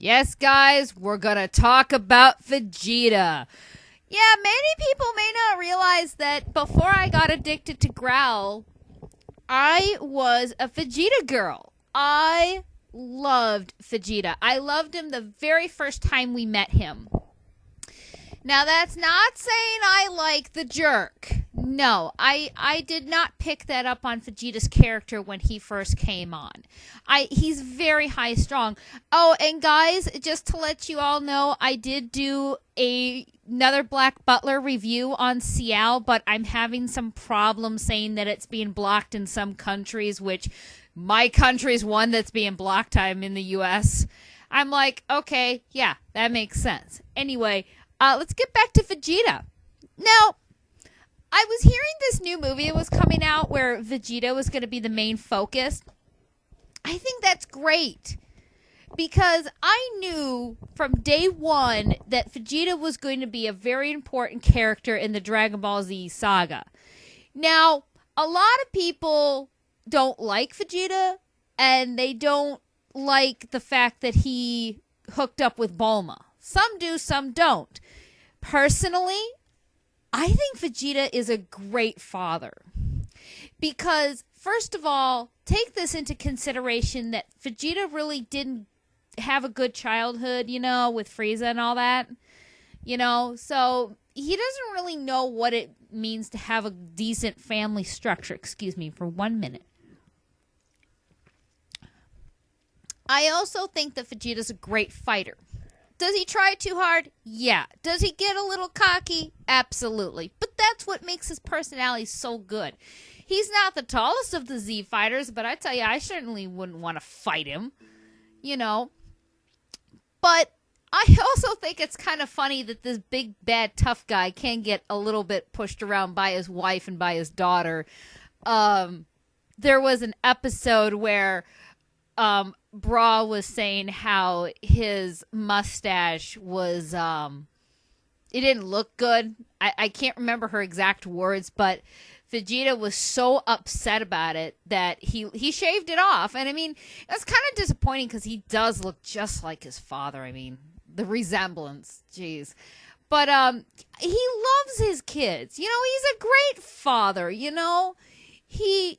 Yes, guys, we're going to talk about Vegeta. Yeah, many people may not realize that before I got addicted to Growl, I was a Vegeta girl. I loved Vegeta. I loved him the very first time we met him. Now, that's not saying I like the jerk. No, I did not pick that up on Vegeta's character when he first came on. He's very high strung. Oh, and guys, just to let you all know, I did do another Black Butler review on Ciel, but I'm having some problems saying that it's being blocked in some countries, which my country's one that's being blocked. I'm in the U.S. I'm like, okay, yeah, that makes sense. Anyway, let's get back to Vegeta. Now, I was hearing this new movie that was coming out where Vegeta was going to be the main focus. I think that's great because I knew from day one that Vegeta was going to be a very important character in the Dragon Ball Z saga. Now, a lot of people don't like Vegeta, and they don't like the fact that he hooked up with Bulma. Some do, some don't. Personally, I think Vegeta is a great father because, first of all, take this into consideration that Vegeta really didn't have a good childhood, with Frieza and all that, so he doesn't really know what it means to have a decent family structure. Excuse me for 1 minute. I also think that Vegeta's a great fighter. Does he try too hard? Yeah. Does he get a little cocky? Absolutely. But that's what makes his personality so good. He's not the tallest of the Z fighters, but I tell you, I certainly wouldn't want to fight him, But I also think it's kind of funny that this big, bad, tough guy can get a little bit pushed around by his wife and by his daughter. There was an episode where Bra was saying how his mustache was, it didn't look good. I can't remember her exact words, but Vegeta was so upset about it that he shaved it off. And I mean, that's kind of disappointing because he does look just like his father. I mean, the resemblance, jeez. But he loves his kids. He's a great father, He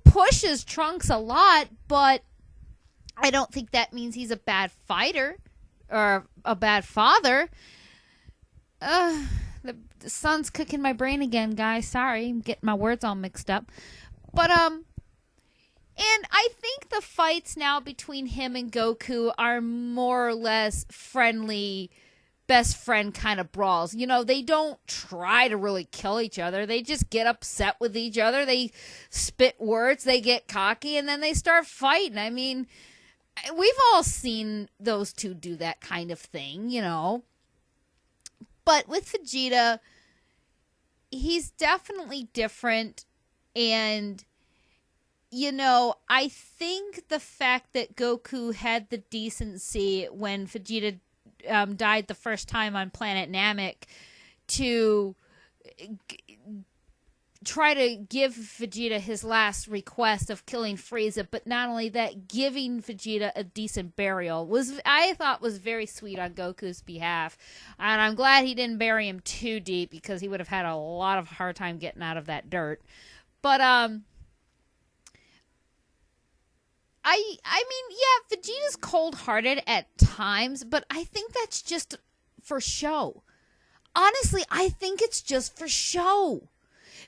pushes Trunks a lot, but I don't think that means he's a bad fighter or a bad father. The sun's cooking my brain again, guys. Sorry, I'm getting my words all mixed up. But, and I think the fights now between him and Goku are more or less friendly, best friend kind of brawls. They don't try to really kill each other. They just get upset with each other. They spit words, they get cocky, and then they start fighting. I mean, we've all seen those two do that kind of thing, But with Vegeta, he's definitely different. And, I think the fact that Goku had the decency when Vegeta died the first time on planet Namek to try to give Vegeta his last request of killing Frieza, but not only that, giving Vegeta a decent burial I thought was very sweet on Goku's behalf. And I'm glad he didn't bury him too deep because he would have had a lot of hard time getting out of that dirt. But I mean, yeah, Vegeta's cold-hearted at times, but I think that's just for show. Honestly, I think it's just for show.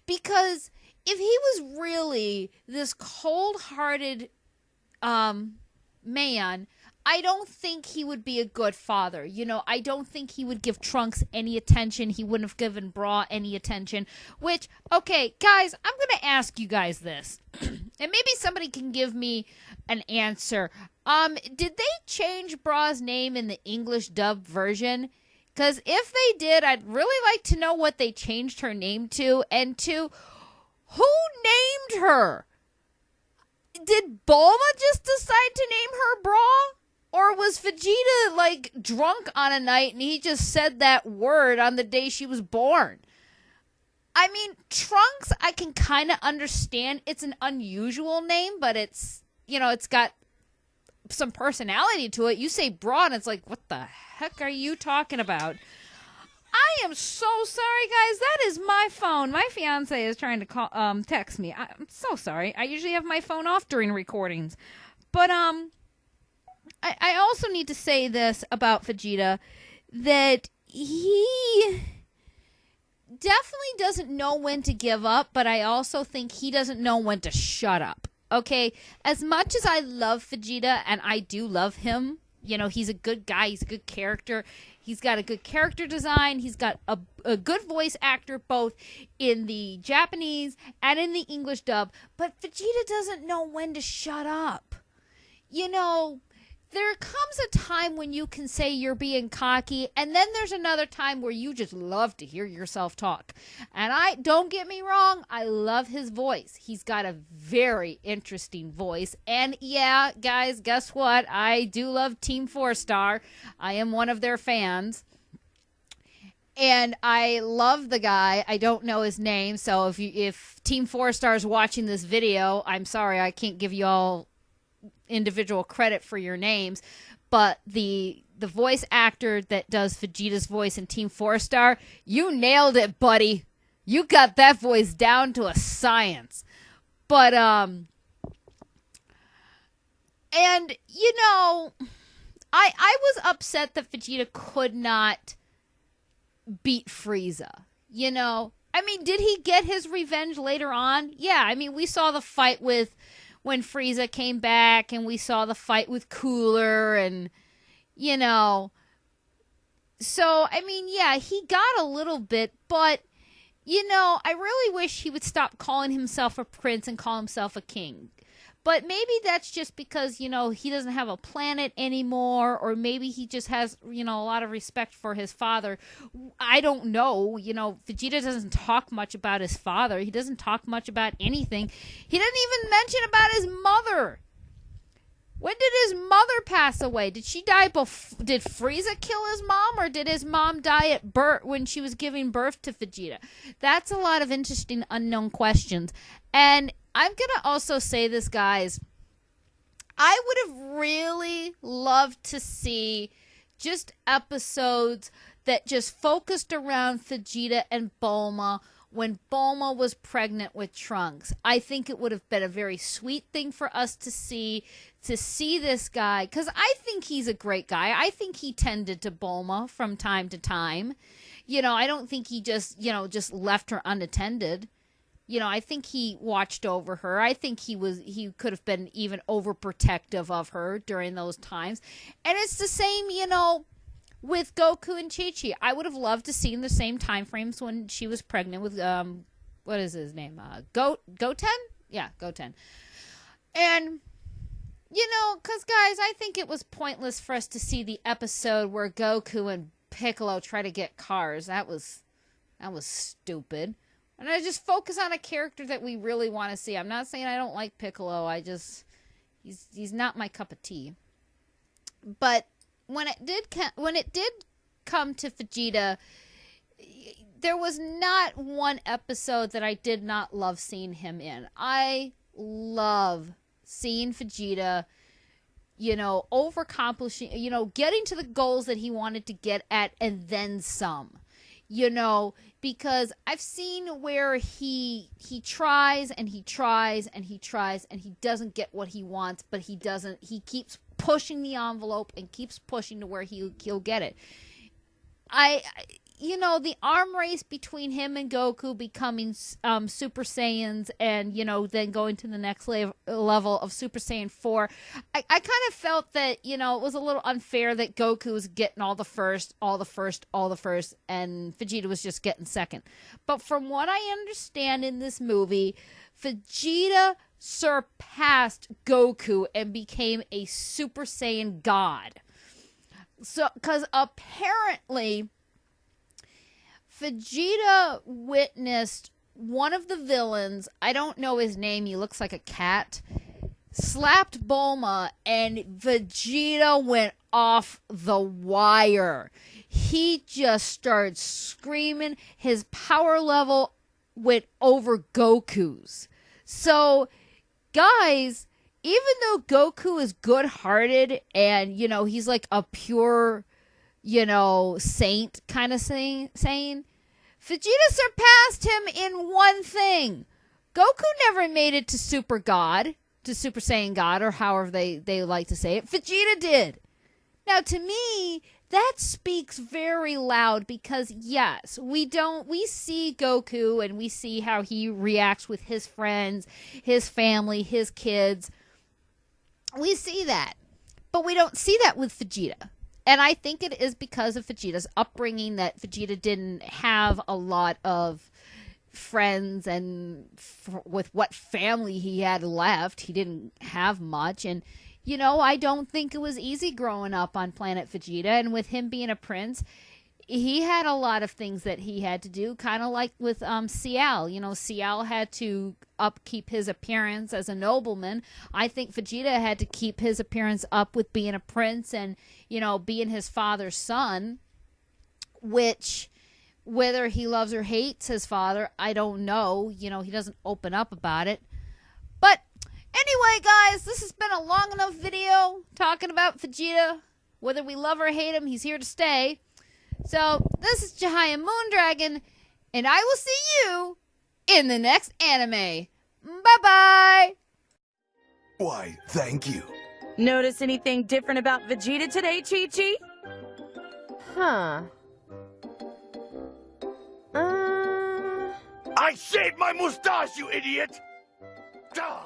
Because if he was really this cold-hearted man, I don't think he would be a good father. I don't think he would give Trunks any attention. He wouldn't have given Bra any attention. Which, okay, guys, I'm going to ask you guys this. And maybe somebody can give me an answer. Did they change Bra's name in the English dub version? Because if they did, I'd really like to know what they changed her name to. And to, who named her? Did Bulma just decide to name her Bra? Or was Vegeta, drunk on a night and he just said that word on the day she was born? I mean, Trunks, I can kind of understand. It's an unusual name, but it's, it's got some personality to it. You say bra, and it's like, what the heck are you talking about? I am so sorry, guys. That is my phone. My fiance is trying to text me. I'm so sorry. I usually have my phone off during recordings. But I also need to say this about Vegeta, that he definitely doesn't know when to give up, but I also think he doesn't know when to shut up. Okay? As much as I love Vegeta, and I do love him, you know, he's a good guy, he's a good character, he's got a good character design, he's got a good voice actor both in the Japanese and in the English dub, but Vegeta doesn't know when to shut up. You know, there comes a time when you can say you're being cocky, and then there's another time where you just love to hear yourself talk. And don't get me wrong, I love his voice. He's got a very interesting voice. And yeah, guys, guess what? I do love Team 4-Star. I am one of their fans. And I love the guy. I don't know his name, so if Team 4-Star is watching this video, I'm sorry, I can't give you all individual credit for your names, but the voice actor that does Vegeta's voice in Team 4-Star, you nailed it, buddy. You got that voice down to a science. But and you know, I was upset that Vegeta could not beat Frieza. You know, I mean, did he get his revenge later on? Yeah, I mean, we saw the fight with when Frieza came back, and we saw the fight with Cooler, and, you know. So, I mean, yeah, he got a little bit, but, you know, I really wish he would stop calling himself a prince and call himself a king. But maybe that's just because, you know, he doesn't have a planet anymore, or maybe he just has, you know, a lot of respect for his father. I don't know. You know, Vegeta doesn't talk much about his father. He doesn't talk much about anything. He didn't even mention about his mother. When did his mother pass away? Did she die did Frieza kill his mom, or did his mom die at birth when she was giving birth to Vegeta? That's a lot of interesting unknown questions. And I'm going to also say this, guys. I would have really loved to see just episodes that just focused around Vegeta and Bulma when Bulma was pregnant with Trunks. I think it would have been a very sweet thing for us to see this guy, because I think he's a great guy. I think he tended to Bulma from time to time. You know, I don't think he just left her unattended. You know, I think he watched over her. I think he could have been even overprotective of her during those times. And it's the same, you know, with Goku and Chi-Chi. I would have loved to see in the same time frames when she was pregnant with, what is his name? Goten? Yeah, Goten. And, you know, because, guys, I think it was pointless for us to see the episode where Goku and Piccolo try to get cars. That was stupid. And I just focus on a character that we really want to see. I'm not saying I don't like Piccolo. He's not my cup of tea. But when it did come to Vegeta, there was not one episode that I did not love seeing him in. I love seeing Vegeta, you know, overcomplishing, you know, getting to the goals that he wanted to get at, and then some. You know, because I've seen where he tries and he tries and he tries and he doesn't get what he wants, but he keeps pushing the envelope and keeps pushing to where he'll get it. You know, the arm race between him and Goku becoming Super Saiyans, and, you know, then going to the next level of Super Saiyan 4, I kind of felt that, you know, it was a little unfair that Goku was getting all the first, and Vegeta was just getting second. But from what I understand in this movie, Vegeta surpassed Goku and became a Super Saiyan god. So, because apparently Vegeta witnessed one of the villains, I don't know his name, he looks like a cat, slapped Bulma, and Vegeta went off the wire. He just started screaming. His power level went over Goku's. So, guys, even though Goku is good-hearted and, he's like a pure, saint kind of saying, Vegeta surpassed him in one thing. Goku never made it to Super God, to Super Saiyan God, or however they like to say it. Vegeta did. Now, to me, that speaks very loud because, yes, we see Goku and we see how he reacts with his friends, his family, his kids. We see that. But we don't see that with Vegeta. And I think it is because of Vegeta's upbringing that Vegeta didn't have a lot of friends, and with what family he had left, he didn't have much. And I don't think it was easy growing up on planet Vegeta, and with him being a prince, he had a lot of things that he had to do, kind of like with Ciel. Ciel had to upkeep his appearance as a nobleman. I think Vegeta had to keep his appearance up with being a prince and, being his father's son, which, whether he loves or hates his father, I don't know. He doesn't open up about it. But anyway, guys, this has been a long enough video talking about Vegeta. Whether we love or hate him, he's here to stay. So, this is Jahia Moondragon, and I will see you in the next anime. Bye-bye! Why, thank you. Notice anything different about Vegeta today, Chi-Chi? Huh. I shaved my mustache, you idiot! Duh.